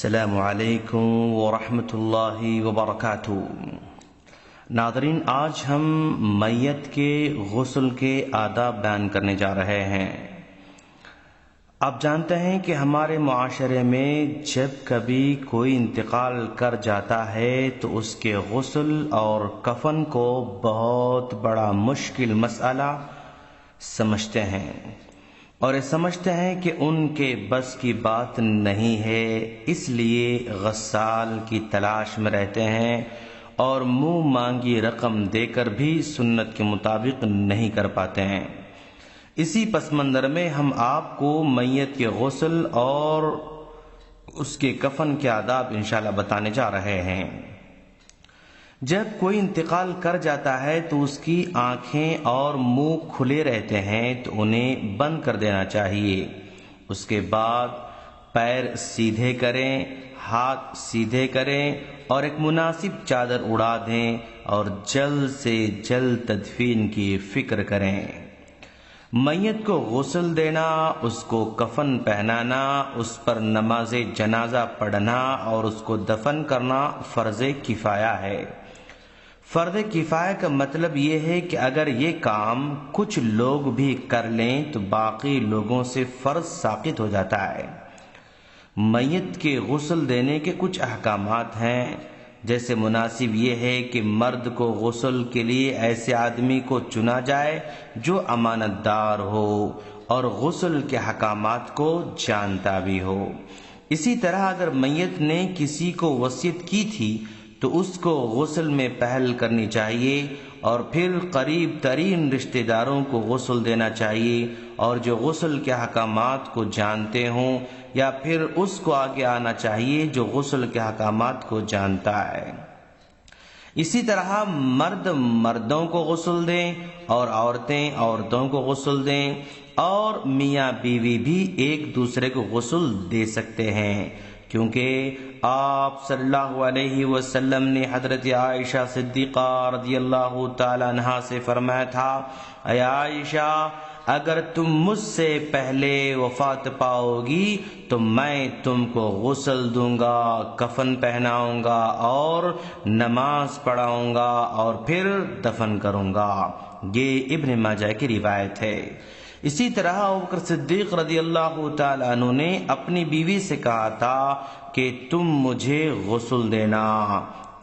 السلام علیکم ورحمۃ اللہ وبرکاتہ۔ ناظرین، آج ہم میت کے غسل کے آداب بیان کرنے جا رہے ہیں۔ آپ جانتے ہیں کہ ہمارے معاشرے میں جب کبھی کوئی انتقال کر جاتا ہے تو اس کے غسل اور کفن کو بہت بڑا مشکل مسئلہ سمجھتے ہیں، اور یہ سمجھتے ہیں کہ ان کے بس کی بات نہیں ہے، اس لیے غسال کی تلاش میں رہتے ہیں اور منہ مانگی رقم دے کر بھی سنت کے مطابق نہیں کر پاتے ہیں۔ اسی پس منظر میں ہم آپ کو میت کے غسل اور اس کے کفن کے آداب انشاءاللہ بتانے جا رہے ہیں۔ جب کوئی انتقال کر جاتا ہے تو اس کی آنکھیں اور منہ کھلے رہتے ہیں تو انہیں بند کر دینا چاہیے۔ اس کے بعد پیر سیدھے کریں، ہاتھ سیدھے کریں اور ایک مناسب چادر اڑا دیں اور جلد سے جلد تدفین کی فکر کریں۔ میت کو غسل دینا، اس کو کفن پہنانا، اس پر نماز جنازہ پڑھنا اور اس کو دفن کرنا فرض کفایہ ہے۔ فرض کفایہ کا مطلب یہ ہے کہ اگر یہ کام کچھ لوگ بھی کر لیں تو باقی لوگوں سے فرض ساقط ہو جاتا ہے۔ میت کے غسل دینے کے کچھ احکامات ہیں، جیسے مناسب یہ ہے کہ مرد کو غسل کے لیے ایسے آدمی کو چنا جائے جو امانت دار ہو اور غسل کے احکامات کو جانتا بھی ہو۔ اسی طرح اگر میت نے کسی کو وصیت کی تھی تو اس کو غسل میں پہل کرنی چاہیے اور پھر قریب ترین رشتہ داروں کو غسل دینا چاہیے، اور جو غسل کے احکامات کو جانتے ہوں یا پھر اس کو آگے آنا چاہیے جو غسل کے احکامات کو جانتا ہے۔ اسی طرح مرد مردوں کو غسل دیں اور عورتیں عورتوں کو غسل دیں، اور میاں بیوی بھی ایک دوسرے کو غسل دے سکتے ہیں، کیونکہ آپ صلی اللہ علیہ وسلم نے حضرت عائشہ صدیقہ رضی اللہ تعالی عنہا سے فرمایا تھا، اے عائشہ، اگر تم مجھ سے پہلے وفات پاؤ گی تو میں تم کو غسل دوں گا، کفن پہناؤں گا اور نماز پڑھاؤں گا اور پھر دفن کروں گا۔ یہ ابن ماجہ کی روایت ہے۔ اسی طرح ابوبکر صدیق رضی اللہ تعالی عنہ نے اپنی بیوی سے کہا تھا کہ تم مجھے غسل دینا۔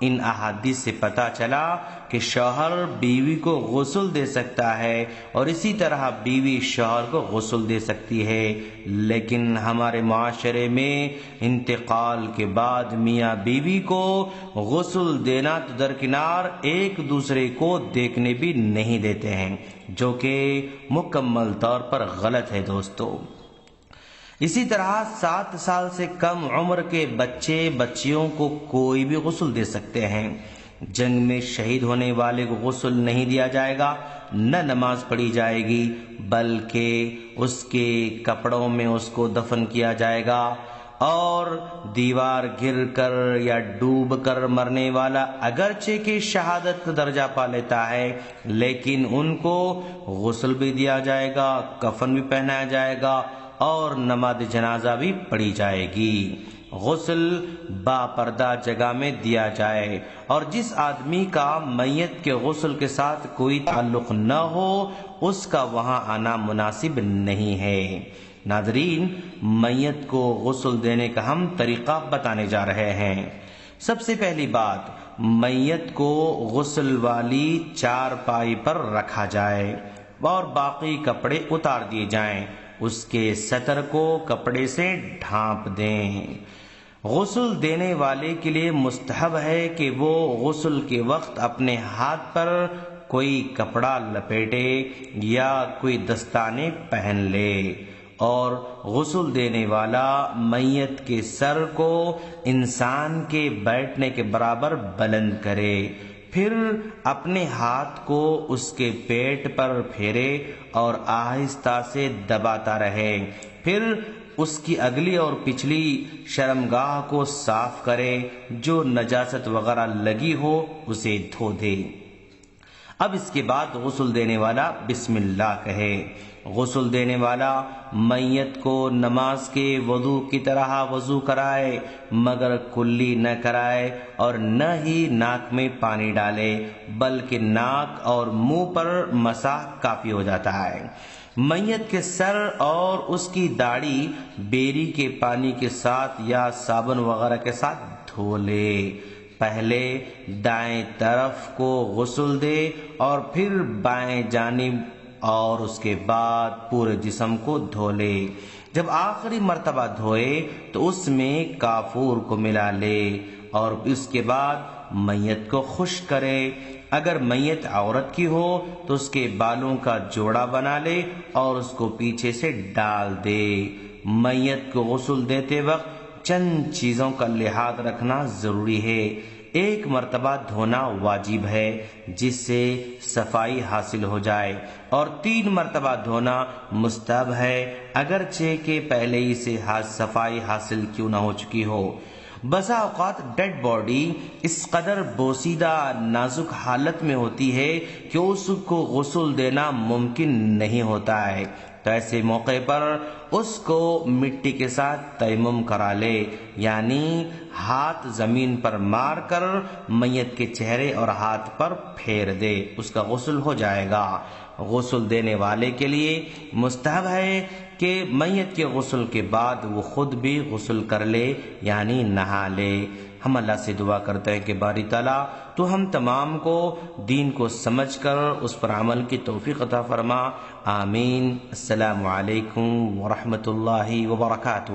ان احادیث سے پتہ چلا کہ شوہر بیوی کو غسل دے سکتا ہے اور اسی طرح بیوی شوہر کو غسل دے سکتی ہے، لیکن ہمارے معاشرے میں انتقال کے بعد میاں بیوی کو غسل دینا تو درکنار ایک دوسرے کو دیکھنے بھی نہیں دیتے ہیں، جو کہ مکمل طور پر غلط ہے دوستو۔ اسی طرح 7 سال سے کم عمر کے بچے بچیوں کو کوئی بھی غسل دے سکتے ہیں۔ جنگ میں شہید ہونے والے کو غسل نہیں دیا جائے گا، نہ نماز پڑھی جائے گی، بلکہ اس کے کپڑوں میں اس کو دفن کیا جائے گا، اور دیوار گر کر یا ڈوب کر مرنے والا اگرچہ کہ شہادت کا درجہ پا لیتا ہے، لیکن ان کو غسل بھی دیا جائے گا، کفن بھی پہنایا جائے گا اور نماز جنازہ بھی پڑھی جائے گی۔ غسل با پردہ جگہ میں دیا جائے، اور جس آدمی کا میت کے غسل کے ساتھ کوئی تعلق نہ ہو اس کا وہاں آنا مناسب نہیں ہے۔ ناظرین، میت کو غسل دینے کا ہم طریقہ بتانے جا رہے ہیں۔ سب سے پہلی بات، میت کو غسل والی چارپائی پر رکھا جائے اور باقی کپڑے اتار دیے جائیں، اس کے سطر کو کپڑے سے ڈھانپ دیں۔ غسل دینے والے کے لیے مستحب ہے کہ وہ غسل کے وقت اپنے ہاتھ پر کوئی کپڑا لپیٹے یا کوئی دستانے پہن لے، اور غسل دینے والا میت کے سر کو انسان کے بیٹھنے کے برابر بلند کرے، پھر اپنے ہاتھ کو اس کے پیٹ پر پھیرے اور آہستہ سے دباتا رہے، پھر اس کی اگلی اور پچھلی شرمگاہ کو صاف کرے، جو نجاست وغیرہ لگی ہو اسے دھو دے۔ اب اس کے بعد غسل دینے والا بسم اللہ کہے، غسل دینے والا میت کو نماز کے وضو کی طرح وضو کرائے مگر کلی نہ کرائے اور نہ ہی ناک میں پانی ڈالے، بلکہ ناک اور منہ پر مسح کافی ہو جاتا ہے۔ میت کے سر اور اس کی داڑھی بیری کے پانی کے ساتھ یا صابن وغیرہ کے ساتھ دھو لے۔ پہلے دائیں طرف کو غسل دے اور پھر بائیں جانب اور اس کے بعد پورے جسم کو دھو لے۔ جب آخری مرتبہ دھوئے تو اس میں کافور کو ملا لے اور اس کے بعد میت کو خشک کرے۔ اگر میت عورت کی ہو تو اس کے بالوں کا جوڑا بنا لے اور اس کو پیچھے سے ڈال دے۔ میت کو غسل دیتے وقت چند چیزوں کا لحاظ رکھنا ضروری ہے۔ ایک مرتبہ دھونا واجب ہے جس سے صفائی حاصل ہو جائے، اور 3 مرتبہ دھونا مستحب ہے اگرچہ کہ پہلے ہی سے صفائی حاصل کیوں نہ ہو چکی ہو۔ بسا اوقات ڈیڈ باڈی اس قدر بوسیدہ نازک حالت میں ہوتی ہے کہ اس کو غسل دینا ممکن نہیں ہوتا ہے، تو ایسے موقع پر اس کو مٹی کے ساتھ تیمم کرا لے، یعنی ہاتھ زمین پر مار کر میت کے چہرے اور ہاتھ پر پھیر دے، اس کا غسل ہو جائے گا۔ غسل دینے والے کے لیے مستحب ہے کہ میت کے غسل کے بعد وہ خود بھی غسل کر لے، یعنی نہا لے۔ ہم اللہ سے دعا کرتے ہیں کہ باری تعالیٰ تو ہم تمام کو دین کو سمجھ کر اس پر عمل کی توفیق عطا فرما۔ آمین۔ السلام علیکم ورحمۃ اللہ وبرکاتہ۔